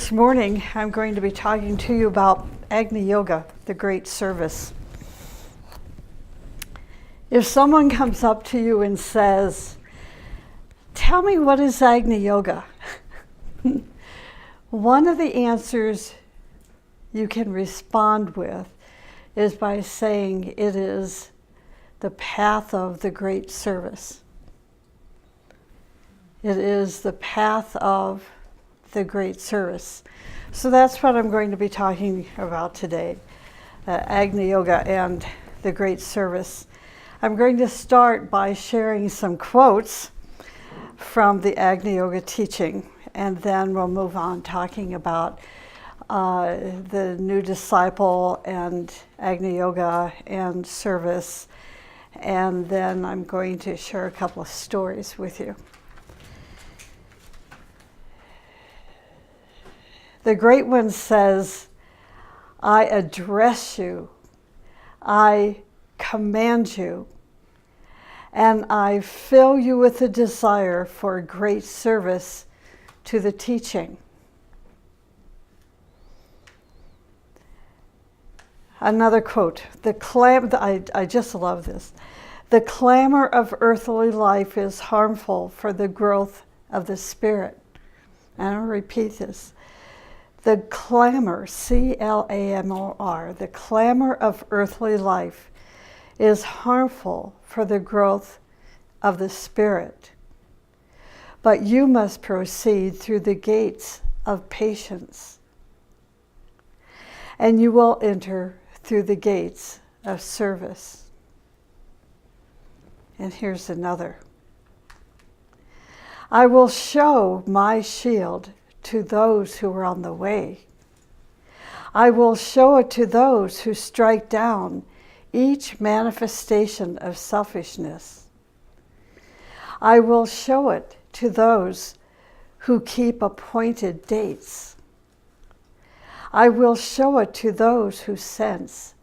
This morning I'm going to be talking to you about Agni Yoga, the great service. If someone comes up to you and says, "Tell me, what is Agni Yoga?" One of the answers you can respond with is by saying it is the path of the great service. It is the path of the great service. So that's what I'm going to be talking about today, Agni Yoga and the great service. I'm going to start by sharing some quotes from the Agni Yoga teaching, and then we'll move on talking about the new disciple and Agni Yoga and service, and then I'm going to share a couple of stories with you. The Great One says, "I address you, I command you, and I fill you with a desire for great service to the teaching." Another quote, I just love this. "The clamor of earthly life is harmful for the growth of the spirit." And I'll repeat this. The clamor, C-L-A-M-O-R, the clamor of earthly life is harmful for the growth of the spirit. But you must proceed through the gates of patience, and you will enter through the gates of service. And here's another. "I will show my shield to those who are on the way. I will show it to those who strike down each manifestation of selfishness. I will show it to those who keep appointed dates. I will show it to those who sense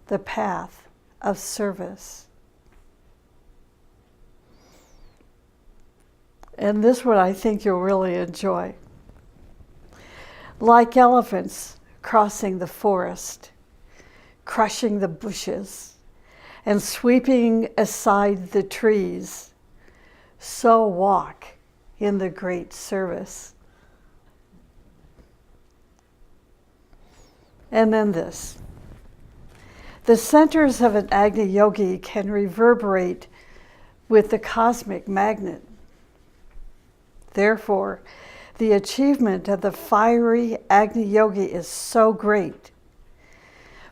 the path of service." And this one I think you'll really enjoy. "Like elephants crossing the forest, crushing the bushes, and sweeping aside the trees, so walk in the great service." And then this. "The centers of an Agni Yogi can reverberate with the cosmic magnet. Therefore, the achievement of the fiery Agni Yogi is so great.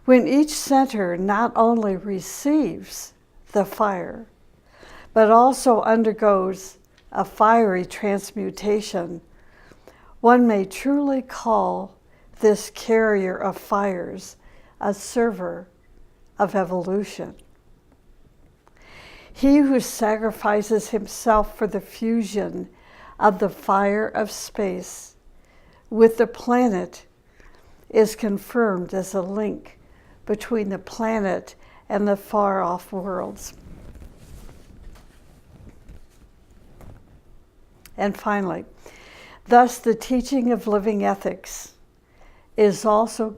When each center not only receives the fire, but also undergoes a fiery transmutation, one may truly call this carrier of fires a server of evolution. He who sacrifices himself for the fusion of the fire of space with the planet is confirmed as a link between the planet and the far-off worlds." And finally, "Thus the teaching of living ethics is also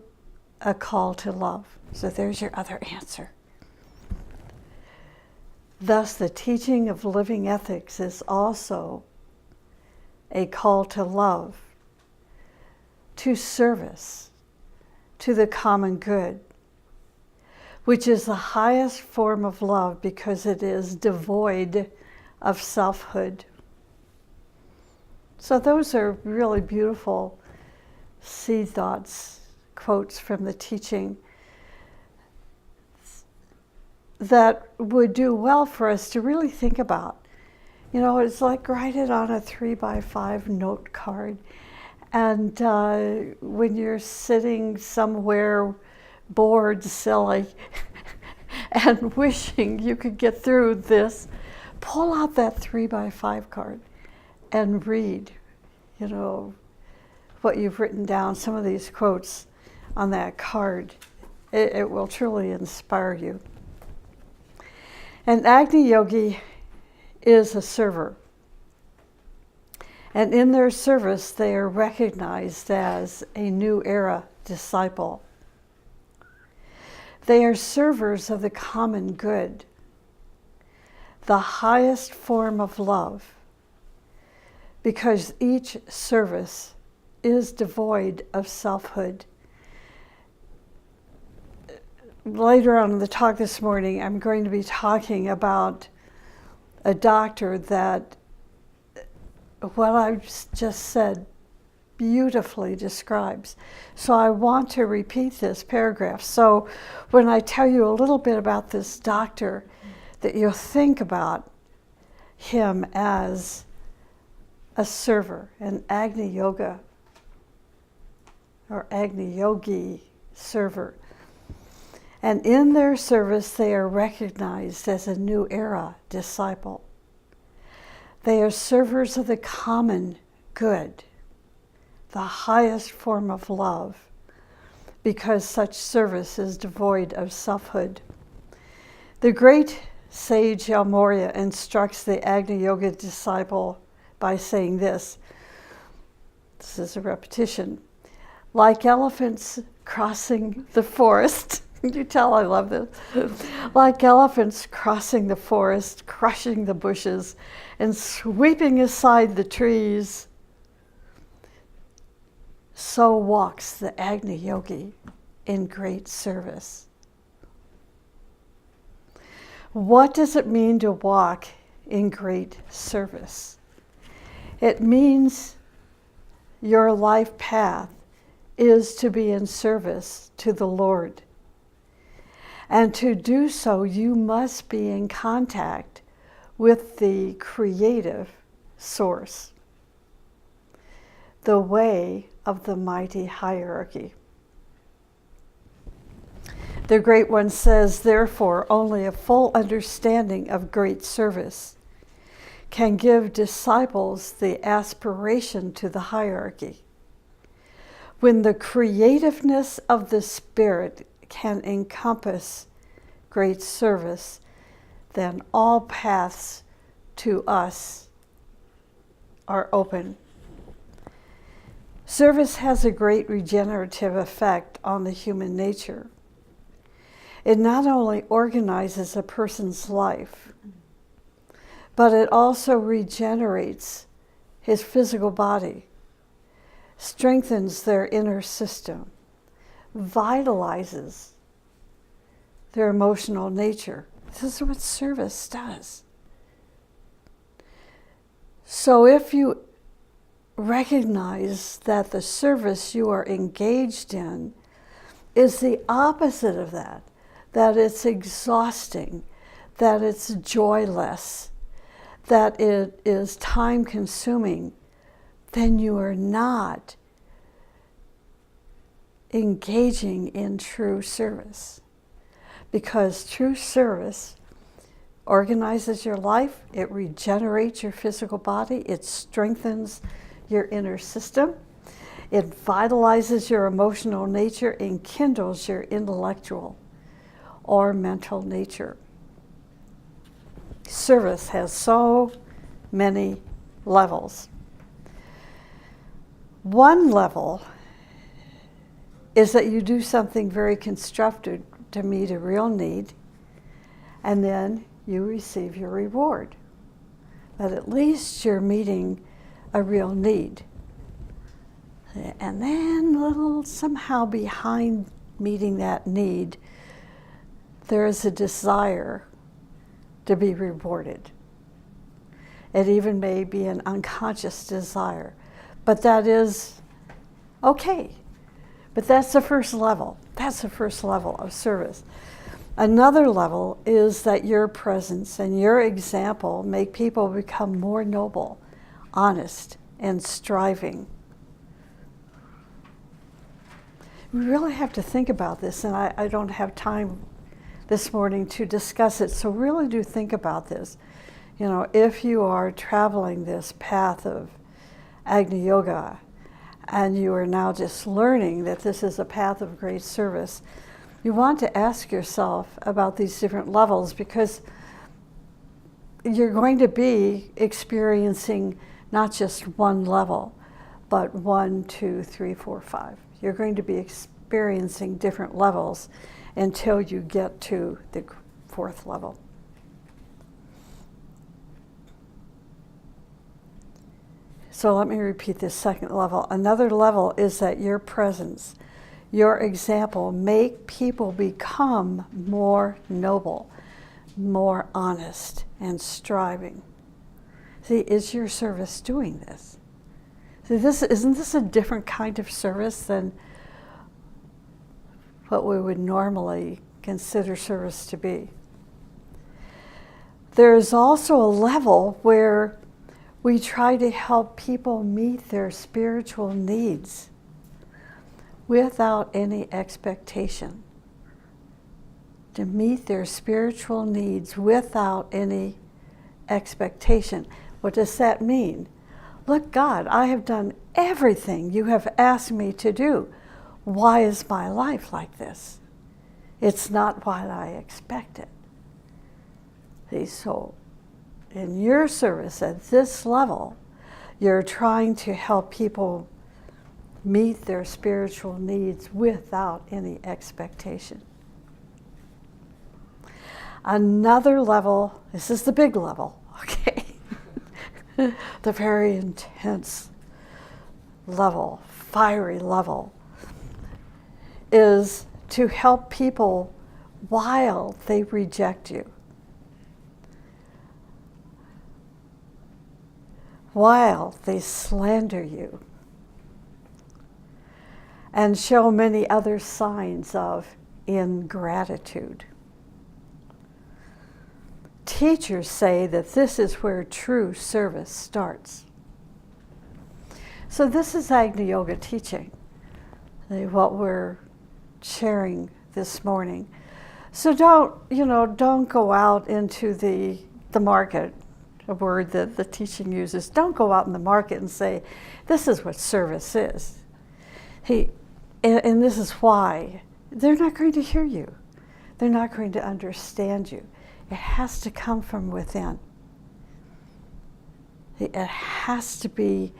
a call to love." So there's your other answer. Thus the teaching of living ethics is also a call to love, to service, to the common good, which is the highest form of love because it is devoid of selfhood. So those are really beautiful seed thoughts, quotes from the teaching that would do well for us to really think about. You know, it's like write it on a 3x5 note card. And when you're sitting somewhere bored, silly, and wishing you could get through this, pull out that 3x5 card and read, you know, what you've written down, some of these quotes on that card. It will truly inspire you. An Agni Yogi is a server. And in their service, they are recognized as a new era disciple. They are servers of the common good, the highest form of love, because each service is devoid of selfhood. Later on in the talk this morning, I'm going to be talking about a doctor that what I've just said beautifully describes. So I want to repeat this paragraph. So when I tell you a little bit about this doctor, that you'll think about him as a server, an Agni yoga or Agni yogi server. And in their service, they are recognized as a new era disciple. They are servers of the common good, the highest form of love, because such service is devoid of selfhood. The great sage El Morya instructs the Agni Yoga disciple by saying this. This is a repetition. Like elephants crossing the forest, you tell I love this. Like elephants crossing the forest, crushing the bushes, and sweeping aside the trees, so walks the Agni Yogi in great service. What does it mean to walk in great service? It means your life path is to be in service to the Lord. And to do so, you must be in contact with the creative source, the way of the mighty hierarchy. The Great One says, therefore, only a full understanding of great service can give disciples the aspiration to the hierarchy. When the creativeness of the Spirit can encompass great service, then all paths to us are open. Service has a great regenerative effect on the human nature. It not only organizes a person's life, but it also regenerates his physical body, strengthens their inner system, vitalizes their emotional nature. This is what service does. So if you recognize that the service you are engaged in is the opposite of that it's exhausting, that it's joyless, that it is time-consuming, then you are not engaging in true service. Because true service organizes your life, it regenerates your physical body, it strengthens your inner system, it vitalizes your emotional nature, and kindles your intellectual or mental nature. Service has so many levels. One level is that you do something very constructive to meet a real need, and then you receive your reward. But at least you're meeting a real need. And then somehow behind meeting that need, there is a desire to be rewarded. It even may be an unconscious desire, but that is okay. But that's the first level. That's the first level of service. Another level is that your presence and your example make people become more noble, honest, and striving. We really have to think about this, and I don't have time this morning to discuss it, so really do think about this. You know, if you are traveling this path of Agni Yoga, and you are now just learning that this is a path of great service, you want to ask yourself about these different levels, because you're going to be experiencing not just one level, but 1, 2, 3, 4, 5. You're going to be experiencing different levels until you get to the 4th level. So let me repeat this 2nd level. Another level is that your presence, your example, make people become more noble, more honest, and striving. See, is your service doing this? See, isn't this a different kind of service than what we would normally consider service to be? There is also a level where we try to help people meet their spiritual needs without any expectation. To meet their spiritual needs without any expectation. What does that mean? Look, God, I have done everything you have asked me to do. Why is my life like this? It's not what I expected. See, so in your service at this level, you're trying to help people meet their spiritual needs without any expectation. Another level, this is the big level, okay? The very intense level, fiery level, is to help people while they reject you. While they slander you and show many other signs of ingratitude. Teachers say that this is where true service starts. So this is Agni Yoga teaching, what we're sharing this morning. So don't go out into the market, a word that the teaching uses. Don't go out in the market and say, this is what service is. And this is why. They're not going to hear you. They're not going to understand you. It has to come from within. It has to be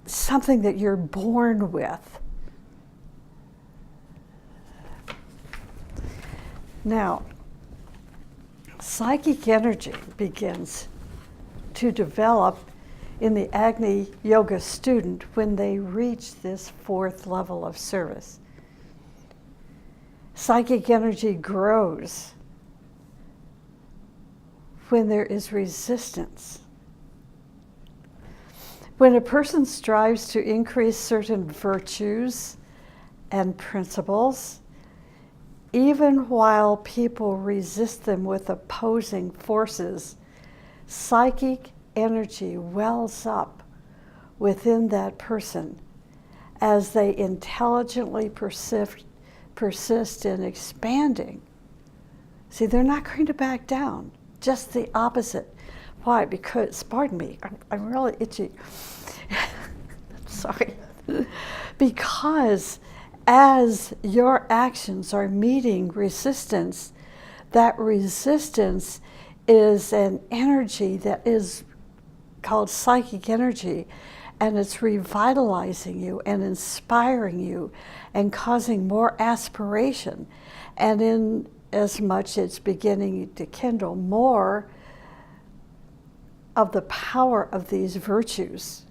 something that you're born with. Now, psychic energy begins to develop in the Agni Yoga student when they reach this 4th level of service. Psychic energy grows when there is resistance. When a person strives to increase certain virtues and principles, even while people resist them with opposing forces, psychic energy wells up within that person as they intelligently persist in expanding. See, they're not going to back down, just the opposite. Why? Because, pardon me, I'm really itchy. Sorry. Because as your actions are meeting resistance, that resistance is an energy that is called psychic energy, and it's revitalizing you and inspiring you and causing more aspiration. And in as much it's beginning to kindle more of the power of these virtues,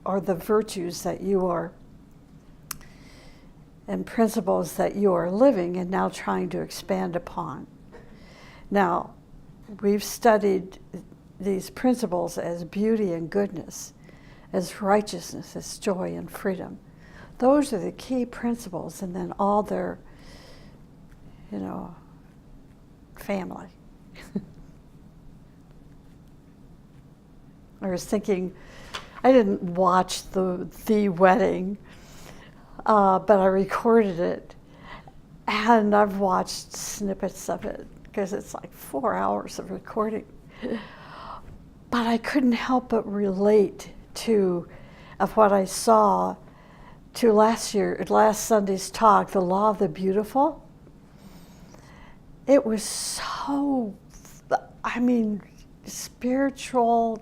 or the virtues that you are and principles that you are living and now trying to expand upon. Now, we've studied these principles as beauty and goodness, as righteousness, as joy and freedom. Those are the key principles, and then all their, family. I was thinking, I didn't watch the wedding, but I recorded it, and I've watched snippets of it because it's like 4 hours of recording. But I couldn't help but relate of what I saw to last Sunday's talk, The Law of the Beautiful. It was so, spiritual,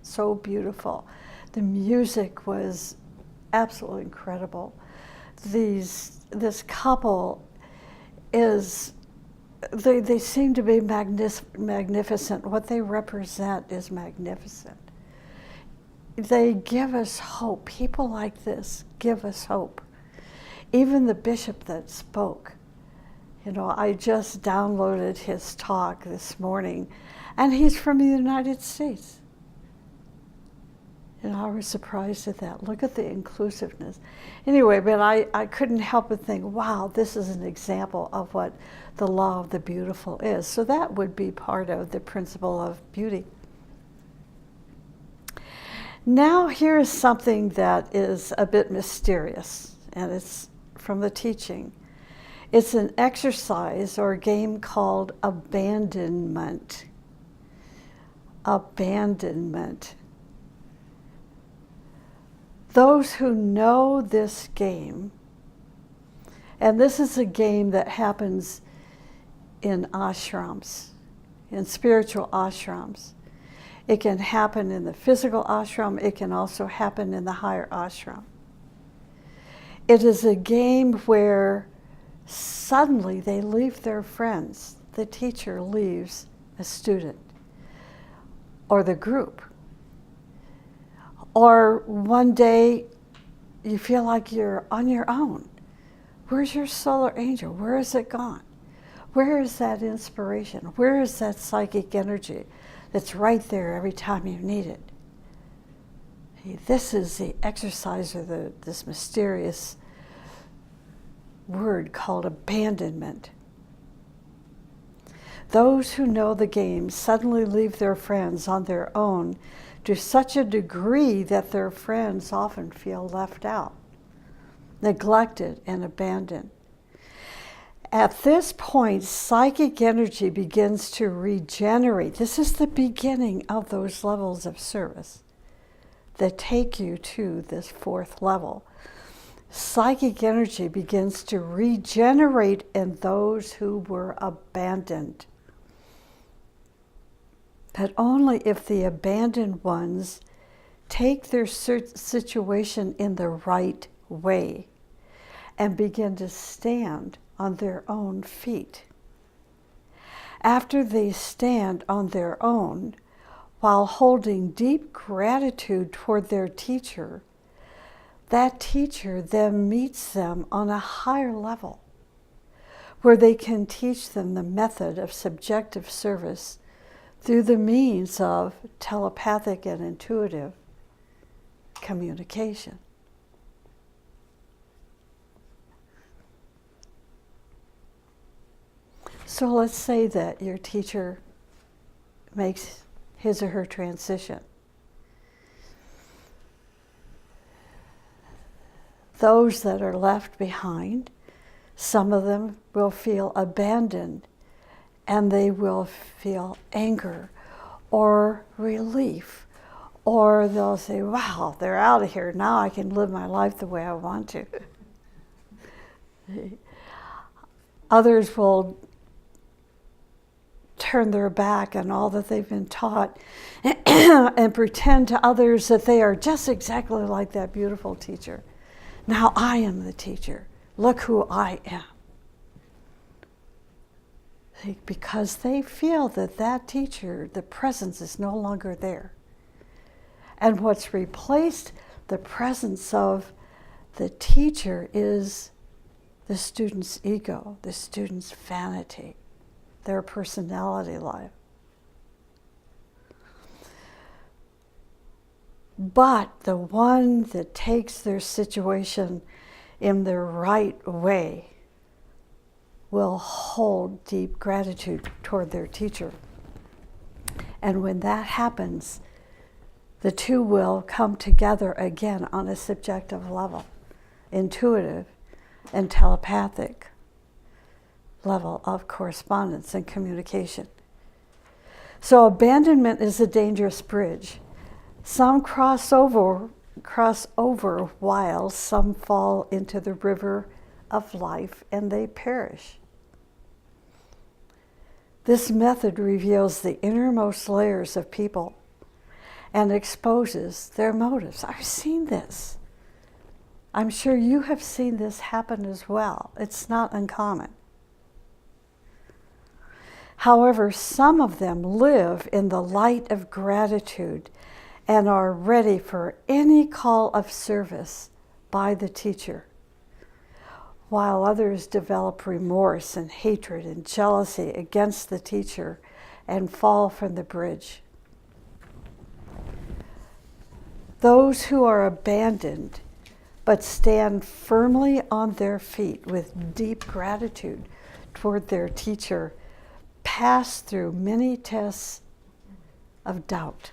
so beautiful. The music was absolutely incredible. This couple is, they seem to be magnificent. What they represent is magnificent. They give us hope. People like this give us hope. Even the bishop that spoke, you know, I just downloaded his talk this morning, and he's from the United States. And I was surprised at that. Look at the inclusiveness. Anyway, but I couldn't help but think, wow, this is an example of what the law of the beautiful is. So that would be part of the principle of beauty. Now here is something that is a bit mysterious, and it's from the teaching. It's an exercise or a game called abandonment. Abandonment. Those who know this game, and this is a game that happens in ashrams, in spiritual ashrams. It can happen in the physical ashram. It can also happen in the higher ashram. It is a game where suddenly they leave their friends. The teacher leaves a student or the group. Or one day you feel like you're on your own. Where's your solar angel? Where is it gone? Where is that inspiration? Where is that psychic energy that's right there every time you need it? This is the exercise of this mysterious word called abandonment. Those who know the game suddenly leave their friends on their own to such a degree that their friends often feel left out, neglected, and abandoned. At this point, psychic energy begins to regenerate. This is the beginning of those levels of service that take you to this fourth level. Psychic energy begins to regenerate in those who were abandoned. But only if the abandoned ones take their situation in the right way and begin to stand on their own feet. After they stand on their own, while holding deep gratitude toward their teacher, that teacher then meets them on a higher level, where they can teach them the method of subjective service through the means of telepathic and intuitive communication. So let's say that your teacher makes his or her transition. Those that are left behind, some of them will feel abandoned, and they will feel anger or relief, or they'll say, wow, they're out of here. Now I can live my life the way I want to. Others will turn their back on all that they've been taught and pretend to others that they are just exactly like that beautiful teacher. Now I am the teacher. Look who I am. Because they feel that that teacher, the presence is no longer there. And what's replaced the presence of the teacher is the student's ego, the student's vanity, their personality life. But the one that takes their situation in the right way will hold deep gratitude toward their teacher. And when that happens, the two will come together again on a subjective level, intuitive and telepathic level of correspondence and communication. So abandonment is a dangerous bridge. Some cross over while some fall into the river of life and they perish. This method reveals the innermost layers of people and exposes their motives. I've seen this. I'm sure you have seen this happen as well. It's not uncommon. However, some of them live in the light of gratitude and are ready for any call of service by the teacher, while others develop remorse and hatred and jealousy against the teacher and fall from the bridge. Those who are abandoned but stand firmly on their feet with deep gratitude toward their teacher pass through many tests of doubt.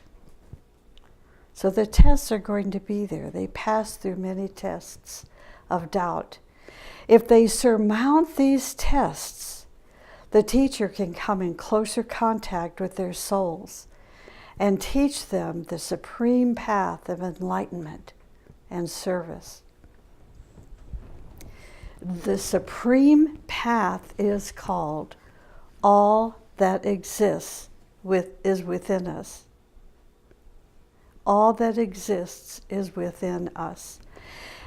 So the tests are going to be there. They pass through many tests of doubt. If they surmount these tests, the teacher can come in closer contact with their souls and teach them the supreme path of enlightenment and service. The supreme path is called all that exists is within us. All that exists is within us.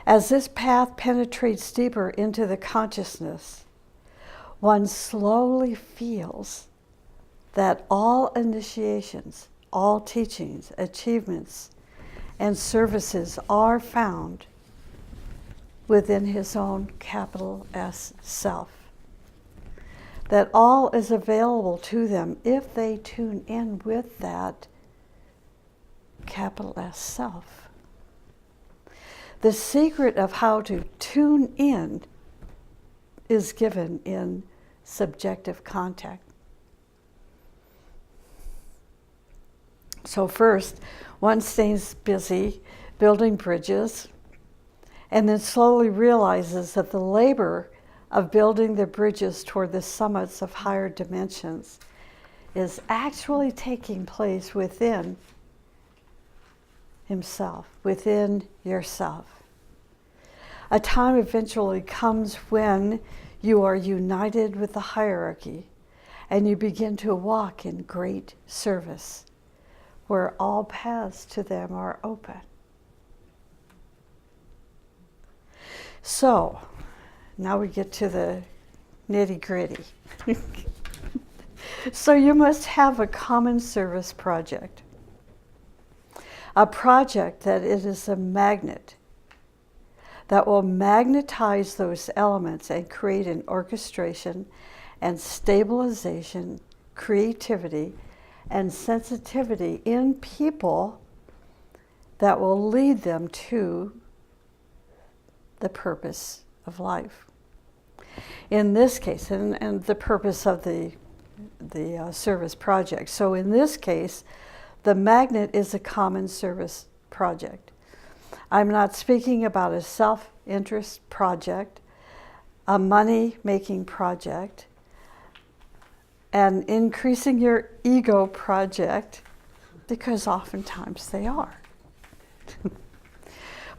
As this path penetrates deeper into the consciousness, one slowly feels that all initiations, all teachings, achievements, and services are found within his own capital S self. That all is available to them if they tune in with that capital S self. The secret of how to tune in is given in subjective contact. So first, one stays busy building bridges and then slowly realizes that the labor of building the bridges toward the summits of higher dimensions is actually taking place within himself, within yourself. A time eventually comes when you are united with the hierarchy and you begin to walk in great service, where all paths to them are open. So, now we get to the nitty-gritty. So you must have a common service project. A project that it is a magnet that will magnetize those elements and create an orchestration and stabilization, creativity, and sensitivity in people that will lead them to the purpose of life. In this case, and the purpose of the service project. So in this case, the magnet is a common service project. I'm not speaking about a self-interest project, a money-making project, an increasing your ego project, because oftentimes they are.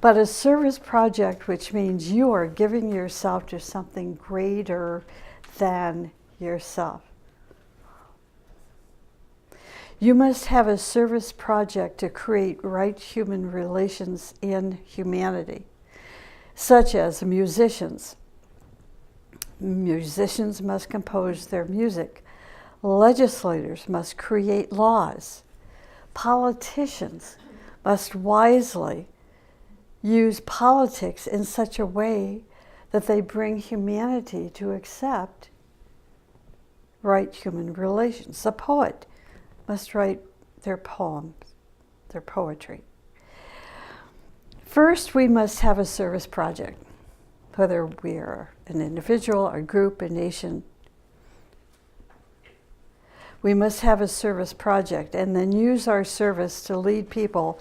But a service project, which means you are giving yourself to something greater than yourself. You must have a service project to create right human relations in humanity, such as musicians. Musicians must compose their music. Legislators must create laws. Politicians must wisely use politics in such a way that they bring humanity to accept right human relations. A poet must write their poems, their poetry. First, we must have a service project, whether we are an individual, a group, a nation. We must have a service project and then use our service to lead people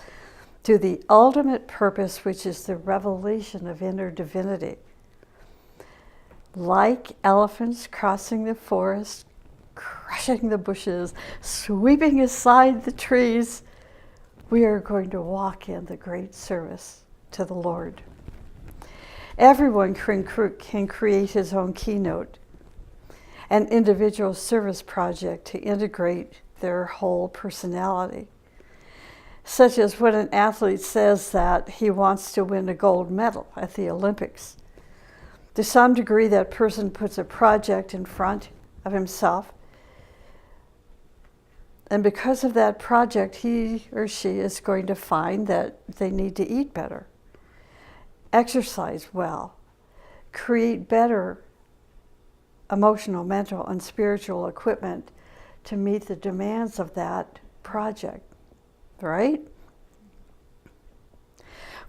to the ultimate purpose, which is the revelation of inner divinity. Like elephants crossing the forest, crushing the bushes, sweeping aside the trees, we are going to walk in the great service to the Lord. Everyone can create his own keynote, an individual service project to integrate their whole personality. such as when an athlete says that he wants to win a gold medal at the Olympics. To some degree, that person puts a project in front of himself, and because of that project, he or she is going to find that they need to eat better, exercise well, create better emotional, mental, and spiritual equipment to meet the demands of that project, right?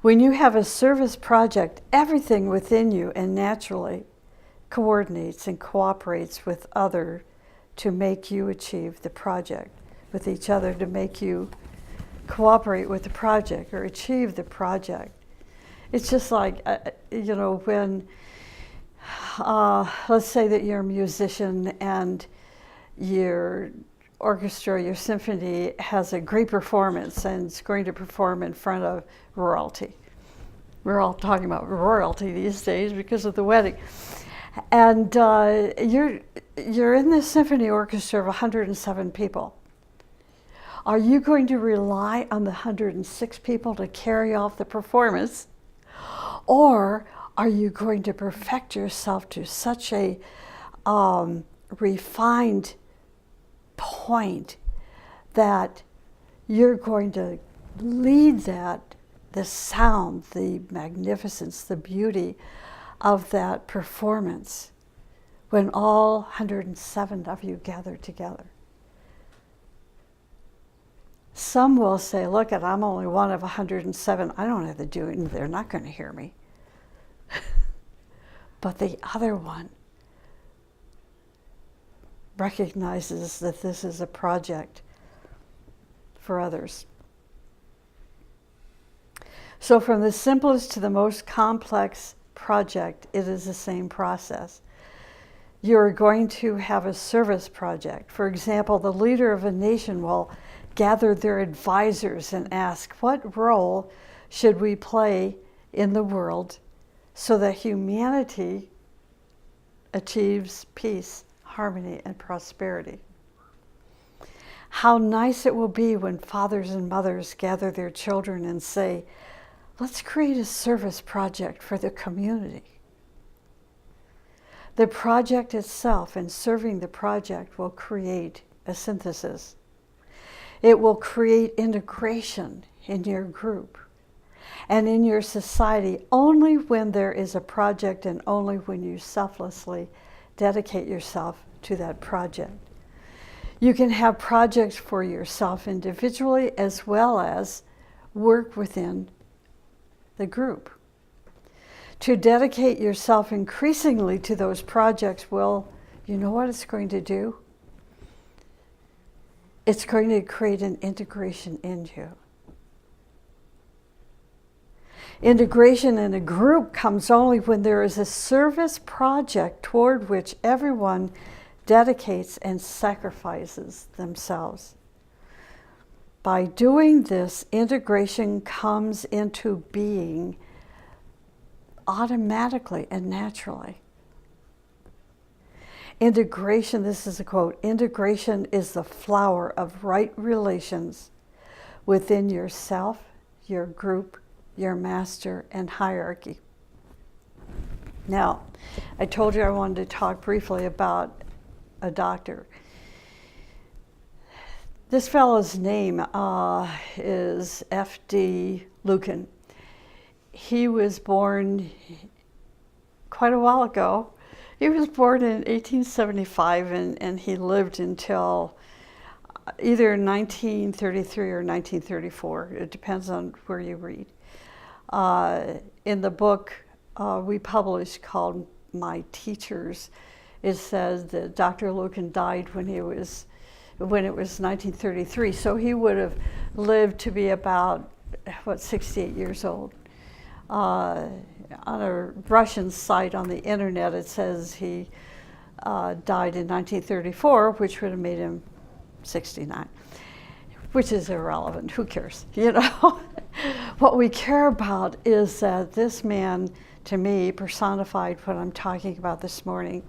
When you have a service project, everything within you and naturally coordinates and cooperates with others to make you achieve the project, with each other to make you cooperate with the project or achieve the project. It's just like, when, let's say that you're a musician and your orchestra, your symphony has a great performance and it's going to perform in front of royalty. We're all talking about royalty these days because of the wedding. And you're in this symphony orchestra of 107 people. Are you going to rely on the 106 people to carry off the performance? Or are you going to perfect yourself to such a refined point that you're going to lead the sound, the magnificence, the beauty of that performance when all 107 of you gather together? Some will say, look, I'm only one of 107. I don't have to do it. They're not going to hear me. But the other one recognizes that this is a project for others. So from the simplest to the most complex project, it is the same process. You're going to have a service project. For example, the leader of a nation will gather their advisors and ask, what role should we play in the world so that humanity achieves peace, harmony, and prosperity? How nice it will be when fathers and mothers gather their children and say, let's create a service project for the community. The project itself and serving the project will create a synthesis. It will create integration in your group and in your society only when there is a project and only when you selflessly dedicate yourself to that project. You can have projects for yourself individually as well as work within the group. To dedicate yourself increasingly to those projects will, you know what it's going to do? It's going to create an integration in you. Integration in a group comes only when there is a service project toward which everyone dedicates and sacrifices themselves. By doing this, integration comes into being automatically and naturally. Integration, this is a quote, integration is the flower of right relations within yourself, your group, your master, and hierarchy. Now, I told you I wanted to talk briefly about a doctor. This fellow's name is F.D. Lucan. He was born quite a while ago. He was born in 1875 and he lived until either 1933 or 1934. It depends on where you read. In the book we published called My Teachers, it says that Dr. Lucan died when it was 1933. So he would have lived to be about, 68 years old. On a Russian site on the internet, it says he died in 1934, which would have made him 69, which is irrelevant. Who cares? You know, what we care about is that this man, to me, personified what I'm talking about this morning.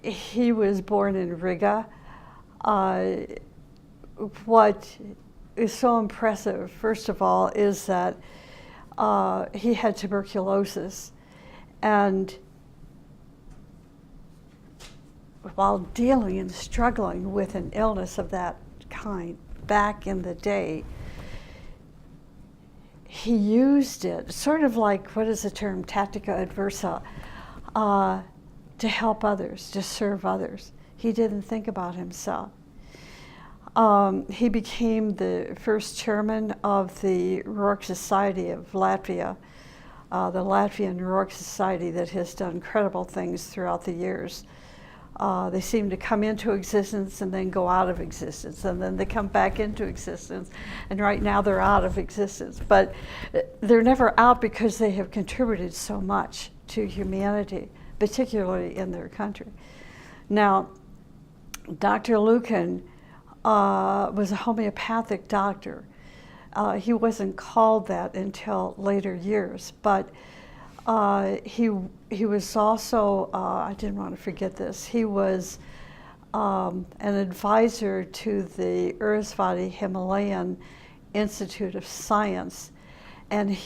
He was born in Riga. What is so impressive, first of all, is that he had tuberculosis, and while dealing and struggling with an illness of that kind back in the day, he used it, sort of like, what is the term, tactica adversa, to help others, to serve others. He didn't think about himself. He became the first chairman of the Rourke Society of Latvia, the Latvian Rourke Society that has done incredible things throughout the years. They seem to come into existence and then go out of existence, and then they come back into existence, and right now they're out of existence. But they're never out because they have contributed so much to humanity, particularly in their country. Now, Dr. Lucan was a homeopathic doctor. He wasn't called that until later years, but he was also, I didn't want to forget this, he was an advisor to the Urusvati Himalayan Institute of Science. And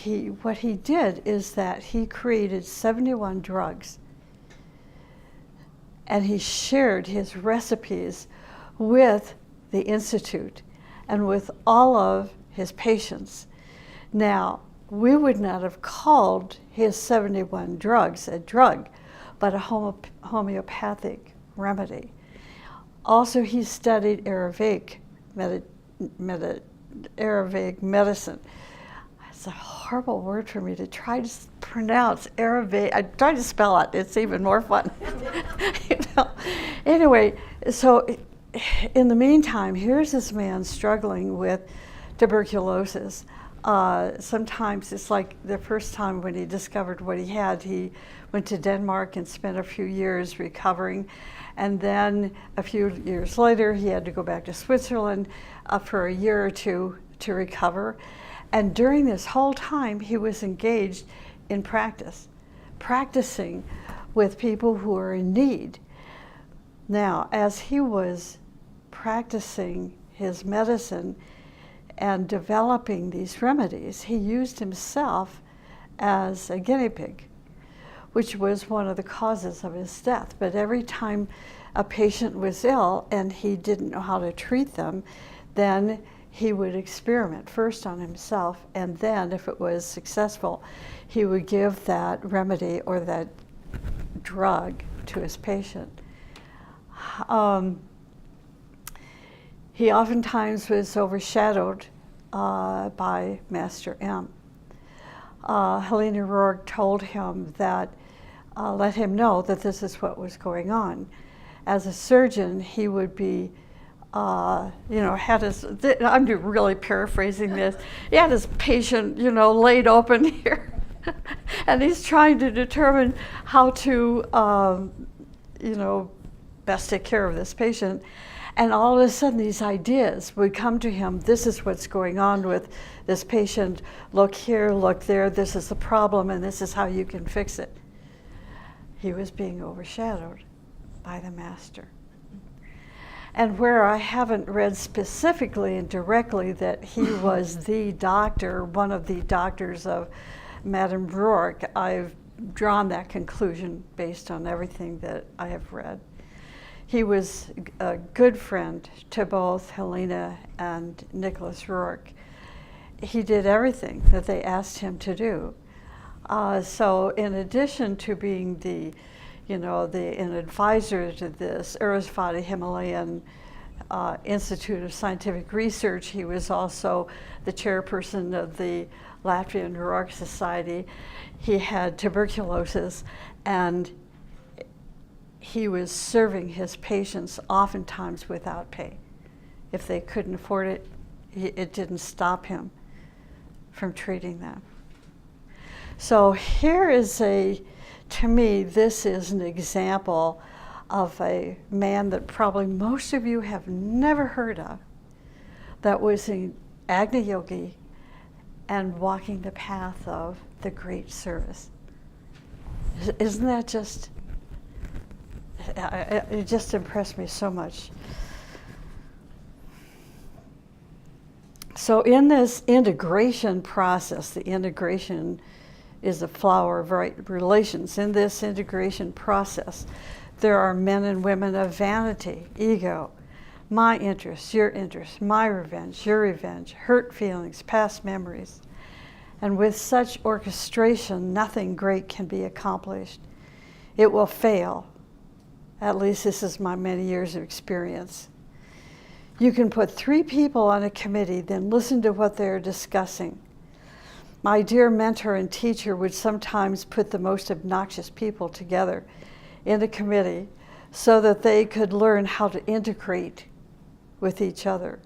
what he did is that he created 71 drugs, and he shared his recipes with the Institute and with all of his patients. Now, we would not have called his 71 drugs a drug, but a homeopathic remedy. Also, he studied Ayurvedic medicine. It's a horrible word for me to try to pronounce. Ayurvedic. I try to spell it. It's even more fun. You know? Anyway, so in the meantime, here's this man struggling with tuberculosis. Sometimes it's like the first time when he discovered what he had, he went to Denmark and spent a few years recovering. And then a few years later, he had to go back to Switzerland for a year or two to recover. And during this whole time, he was engaged in practicing with people who are in need. Now, as he was practicing his medicine and developing these remedies, he used himself as a guinea pig, which was one of the causes of his death. But every time a patient was ill and he didn't know how to treat them, then he would experiment first on himself, and then if it was successful, he would give that remedy or that drug to his patient. He oftentimes was overshadowed by Master M. Helena Rourke told him that, let him know that this is what was going on. As a surgeon, he would be, had his, I'm really paraphrasing this, he had his patient, laid open here, and he's trying to determine how to, best take care of this patient. And all of a sudden, these ideas would come to him. This is what's going on with this patient. Look here, look there. This is the problem, and this is how you can fix it. He was being overshadowed by the master. And where I haven't read specifically and directly that he was the doctor, one of the doctors of Madame Rourke, I've drawn that conclusion based on everything that I have read. He was a good friend to both Helena and Nicholas Rourke. He did everything that they asked him to do. So in addition to being an advisor to this Urusvati Himalayan Institute of Scientific Research, he was also the chairperson of the Latvian Rourke Society. He had tuberculosis, and he was serving his patients oftentimes without pay. If they couldn't afford it, it didn't stop him from treating them. So here is to me, this is an example of a man that probably most of you have never heard of, that was an Agni yogi and walking the path of the great service. Isn't that just, it just impressed me so much. So in this integration process, the integration is the flower of right relations. In this integration process, there are men and women of vanity, ego, my interest, my revenge, your revenge, hurt feelings, past memories. And with such orchestration, nothing great can be accomplished. It will fail. At least this is my many years of experience. You can put 3 people on a committee, then listen to what they're discussing. My dear mentor and teacher would sometimes put the most obnoxious people together in a committee so that they could learn how to integrate with each other.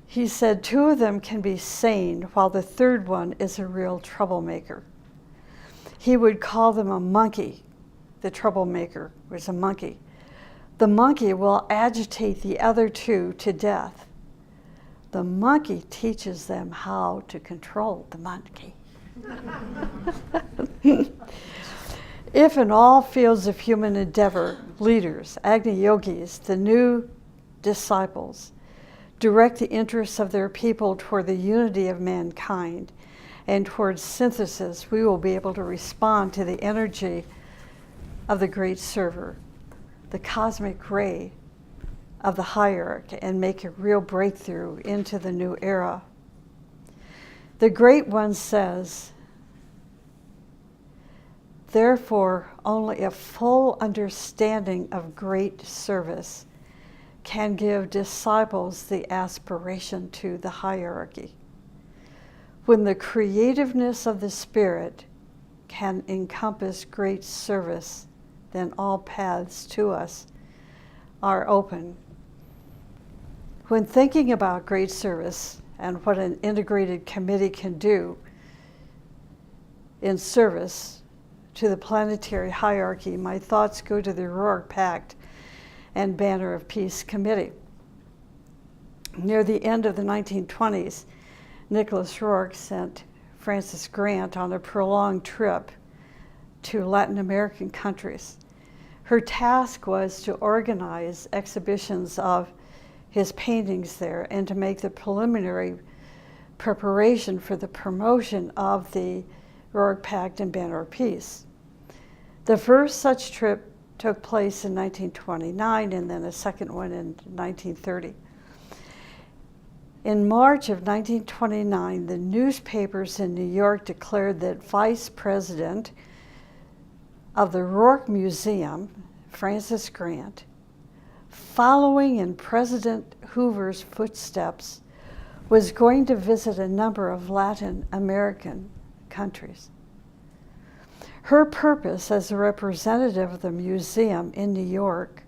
He said 2 of them can be sane while the 3rd one is a real troublemaker. He would call them a monkey. The troublemaker was a monkey. The monkey will agitate the other 2 to death. The monkey teaches them how to control the monkey. If in all fields of human endeavor, leaders, Agni yogis, the new disciples, direct the interests of their people toward the unity of mankind and towards synthesis, we will be able to respond to the energy of the great server, the cosmic ray of the hierarchy, and make a real breakthrough into the new era. The Great One says, therefore, only a full understanding of great service can give disciples the aspiration to the hierarchy. When the creativeness of the Spirit can encompass great service, then all paths to us are open. When thinking about great service and what an integrated committee can do in service to the planetary hierarchy, my thoughts go to the Rourke Pact and Banner of Peace Committee. Near the end of the 1920s, Nicholas Rourke sent Francis Grant on a prolonged trip to Latin American countries. Her task was to organize exhibitions of his paintings there and to make the preliminary preparation for the promotion of the Rourke Pact and Banner of Peace. The first such trip took place in 1929 and then a second one in 1930. In March of 1929, the newspapers in New York declared that Vice President of the Rourke Museum, Francis Grant, following in President Hoover's footsteps, was going to visit a number of Latin American countries. Her purpose as a representative of the museum in New York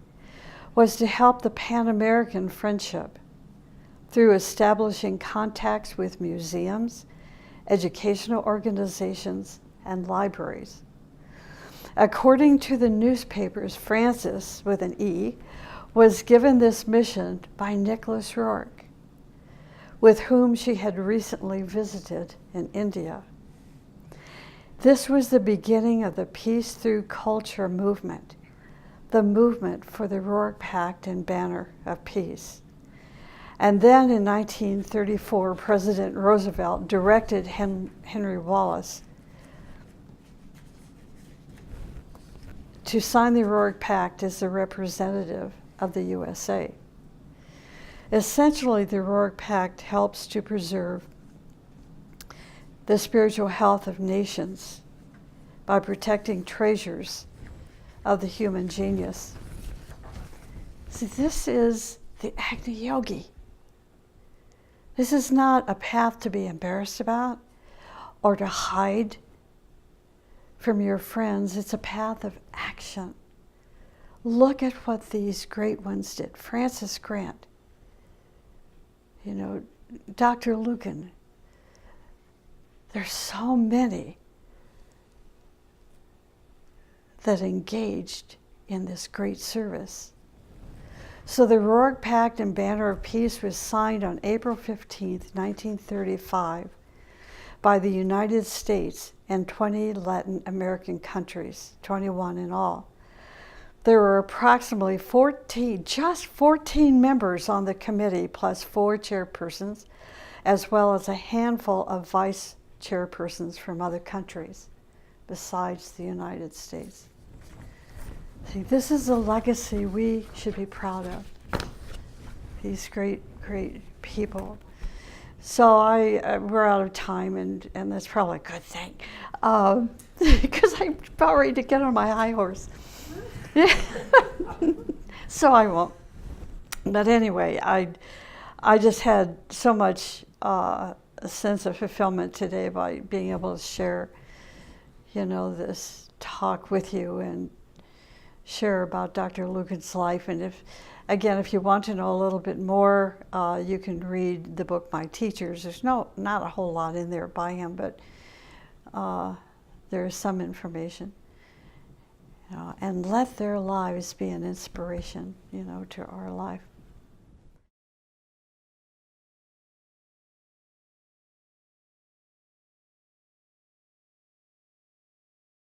was to help the Pan-American friendship through establishing contacts with museums, educational organizations, and libraries. According to the newspapers, Francis, with an E, was given this mission by Nicholas Rourke, with whom she had recently visited in India. This was the beginning of the Peace Through Culture movement, the movement for the Rourke Pact and Banner of Peace. And then in 1934, President Roosevelt directed Henry Wallace to sign the Rourke Pact as the representative of the USA. Essentially, the Rourke Pact helps to preserve the spiritual health of nations by protecting treasures of the human genius. See, this is the Agni Yogi. This is not a path to be embarrassed about or to hide from your friends. It's a path of action. Look at what these great ones did. Francis Grant, Dr. Lucan. There's so many that engaged in this great service. So the Rourke Pact and Banner of Peace was signed on April 15th, 1935 by the United States and 20 Latin American countries, 21 in all. There were approximately 14, just 14 members on the committee, plus 4 chairpersons, as well as a handful of vice chairpersons from other countries besides the United States. See, this is a legacy we should be proud of. These great, great people. So we're out of time, and that's probably a good thing, because I'm about ready to get on my high horse. So I won't. But anyway, I just had so much a sense of fulfillment today by being able to share, this talk with you and share about Dr. Lucan's life. And if you want to know a little bit more, you can read the book My Teachers. There's not a whole lot in there by him, but there is some information. And let their lives be an inspiration, to our life.